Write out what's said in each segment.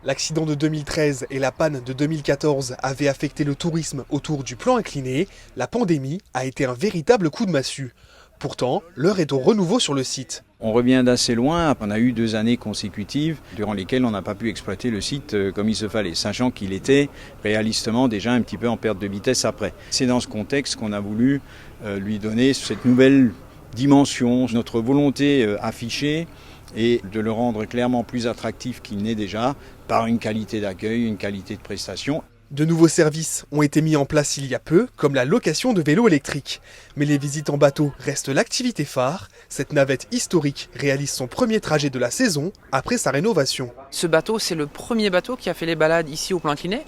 L'accident de 2013 et la panne de 2014 avaient affecté le tourisme autour du plan incliné. La pandémie a été un véritable coup de massue. Pourtant, l'heure est au renouveau sur le site. On revient d'assez loin, on a eu 2 années consécutives durant lesquelles on n'a pas pu exploiter le site comme il se fallait, sachant qu'il était réalistement déjà un petit peu en perte de vitesse après. C'est dans ce contexte qu'on a voulu lui donner cette nouvelle dimension, notre volonté affichée et de le rendre clairement plus attractif qu'il n'est déjà par une qualité d'accueil, une qualité de prestation. De nouveaux services ont été mis en place il y a peu, comme la location de vélos électriques. Mais les visites en bateau restent l'activité phare. Cette navette historique réalise son premier trajet de la saison après sa rénovation. Ce bateau, c'est le premier bateau qui a fait les balades ici au plan incliné.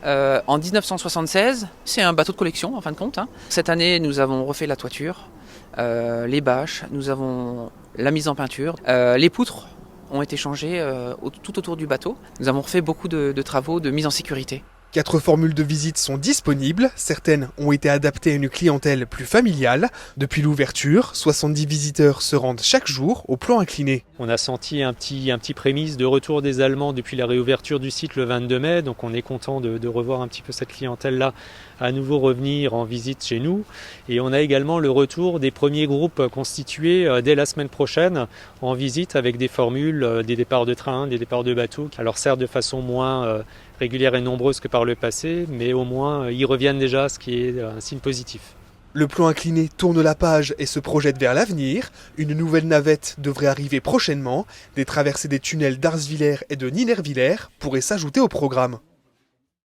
En 1976, c'est un bateau de collection en fin de compte. Cette année, nous avons refait la toiture, les bâches, nous avons la mise en peinture, les poutres ont été changées tout autour du bateau. Nous avons refait beaucoup de travaux de mise en sécurité. 4 formules de visite sont disponibles. Certaines ont été adaptées à une clientèle plus familiale. Depuis l'ouverture, 70 visiteurs se rendent chaque jour au plan incliné. On a senti un petit prémisse de retour des Allemands depuis la réouverture du site le 22 mai. Donc on est content de revoir un petit peu cette clientèle-là à nouveau revenir en visite chez nous. Et on a également le retour des premiers groupes constitués dès la semaine prochaine en visite avec des formules, des départs de train, des départs de bateaux. Alors certes de façon moins régulière et nombreuse que par le passé, mais au moins ils reviennent déjà, ce qui est un signe positif. Le plan incliné tourne la page et se projette vers l'avenir. Une nouvelle navette devrait arriver prochainement. Des traversées des tunnels d'Arsvillers et de Niederwiller pourraient s'ajouter au programme.